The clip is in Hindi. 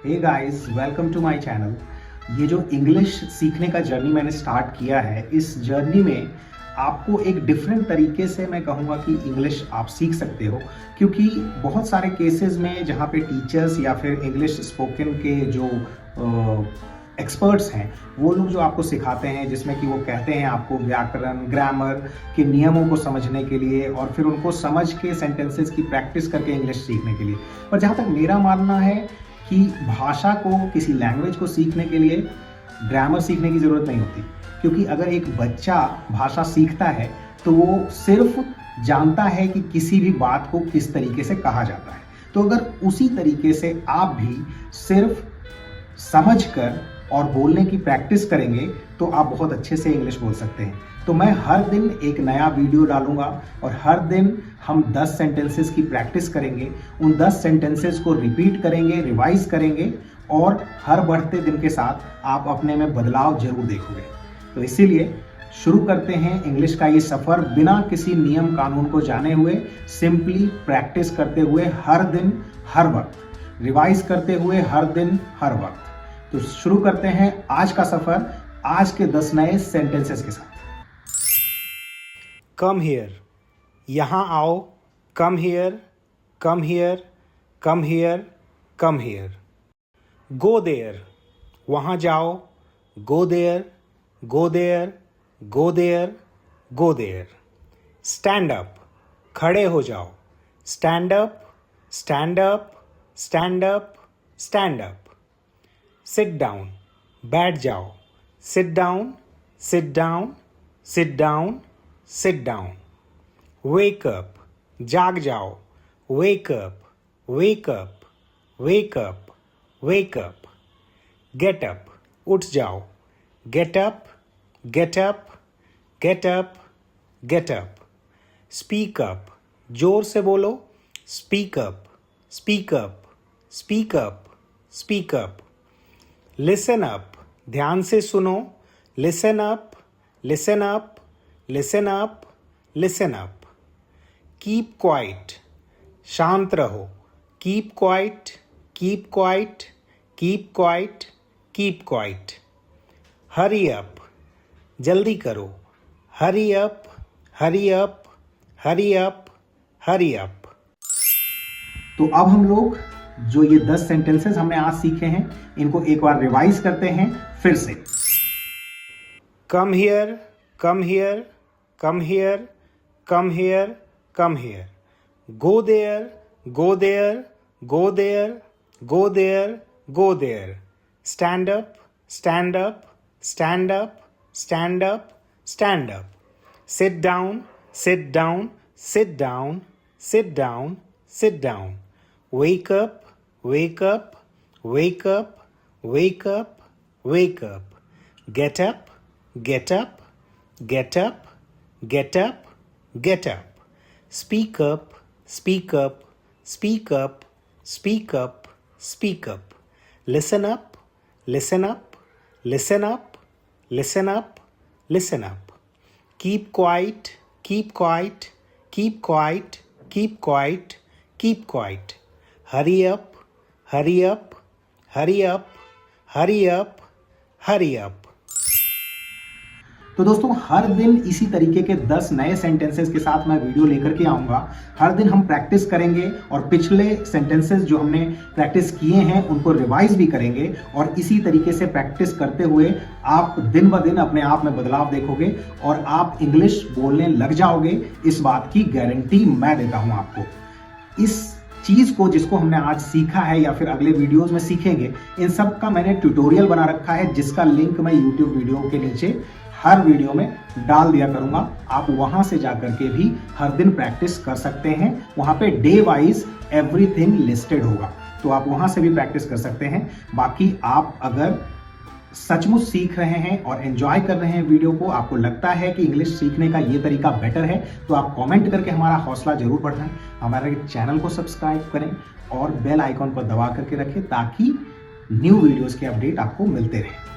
Hey guys, welcome to my channel. ये जो इंग्लिश सीखने का जर्नी मैंने स्टार्ट किया है, इस जर्नी में आपको एक डिफरेंट तरीके से मैं कहूँगा कि इंग्लिश आप सीख सकते हो, क्योंकि बहुत सारे केसेस में जहाँ पे टीचर्स या फिर इंग्लिश स्पोकन के जो एक्सपर्ट्स हैं, वो लोग जो आपको सिखाते हैं, जिसमें कि वो कहते हैं आपको व्याकरण, ग्रामर के नियमों को समझने के लिए और फिर उनको समझ के सेंटेंसेस की प्रैक्टिस करके इंग्लिश सीखने के लिए। पर जहाँ तक मेरा मानना है कि भाषा को, किसी लैंग्वेज को सीखने के लिए ग्रामर सीखने की ज़रूरत नहीं होती, क्योंकि अगर एक बच्चा भाषा सीखता है तो वो सिर्फ जानता है कि किसी भी बात को किस तरीके से कहा जाता है। तो अगर उसी तरीके से आप भी सिर्फ समझकर और बोलने की प्रैक्टिस करेंगे तो आप बहुत अच्छे से इंग्लिश बोल सकते हैं। तो मैं हर दिन एक नया वीडियो डालूंगा और हर दिन हम 10 सेंटेंसेस की प्रैक्टिस करेंगे। उन 10 सेंटेंसेस को रिपीट करेंगे, रिवाइज करेंगे और हर बढ़ते दिन के साथ आप अपने में बदलाव जरूर देखोगे। तो इसीलिए शुरू करते हैं इंग्लिश का ये सफ़र बिना किसी नियम कानून को जाने हुए, सिंपली प्रैक्टिस करते हुए, हर दिन हर वक्त रिवाइज करते हुए, हर दिन हर वक्त। तो शुरू करते हैं आज का सफ़र, आज के 10 नए सेंटेंसेस के साथ। कम हियर, यहाँ आओ। Come here, come here, come here, come here. Go there, वहाँ जाओ। Go there, go there, go there, go there. Stand up, खड़े हो जाओ। Stand up, stand up, stand up, stand up. Sit down, बैठ जाओ। Sit down, sit down, sit down, sit down. Wake up, जाग जाओ। Wake up, wake up, wake up, wake up. Get up, उठ जाओ। Get up, get up, get up, get up. Speak up, जोर से बोलो। Speak up, speak up, speak up, speak up. Listen up, ध्यान से सुनो। Listen up, listen up, listen up, listen up. Keep quiet, शांत रहो। Keep quiet, keep quiet, keep quiet, keep quiet. Hurry up, जल्दी करो। Hurry up, hurry up, hurry up, hurry up. तो अब हम लोग जो ये 10 सेंटेंसेस हमने आज सीखे हैं, इनको एक बार रिवाइज करते हैं फिर से। Come here, come here, come here, come here, come here. Go there, go there, go there, go there, go there. Stand up, stand up, stand up, stand up, stand up. Sit down, sit down, sit down, sit down, sit down. Wake up, wake up, wake up, wake up, wake up. Get up, get up, get up, get up, get up. Speak up, speak up, speak up, speak up, speak up. Listen up, listen up, listen up, listen up, listen up. Keep quiet, keep quiet, keep quiet, keep quiet, keep quiet. Hurry up, hurry up, hurry up, hurry up, hurry up. तो दोस्तों, हर दिन इसी तरीके के 10 नए सेंटेंसेस के साथ मैं वीडियो लेकर के आऊँगा। हर दिन हम प्रैक्टिस करेंगे और पिछले सेंटेंसेस जो हमने प्रैक्टिस किए हैं उनको रिवाइज भी करेंगे, और इसी तरीके से प्रैक्टिस करते हुए आप दिन ब दिन अपने आप में बदलाव देखोगे और आप इंग्लिश बोलने लग जाओगे। इस बात की गारंटी मैं देता हूँ आपको। इस चीज़ को, जिसको हमने आज सीखा है या फिर अगले वीडियोस में सीखेंगे, इन सब का मैंने ट्यूटोरियल बना रखा है, जिसका लिंक मैं यूट्यूब वीडियो के नीचे हर वीडियो में डाल दिया करूंगा। आप वहां से जाकर के भी हर दिन प्रैक्टिस कर सकते हैं। वहां पे डे वाइज एवरीथिंग लिस्टेड होगा, तो आप वहां से भी प्रैक्टिस कर सकते हैं। बाकी आप अगर सचमुच सीख रहे हैं और एंजॉय कर रहे हैं वीडियो को, आपको लगता है कि इंग्लिश सीखने का ये तरीका बेटर है, तो आप कमेंट करके हमारा हौसला जरूर बढ़ाएं। हमारे चैनल को सब्सक्राइब करें और बेल आइकॉन को दबा करके रखें, ताकि न्यू वीडियोस के अपडेट आपको मिलते रहें।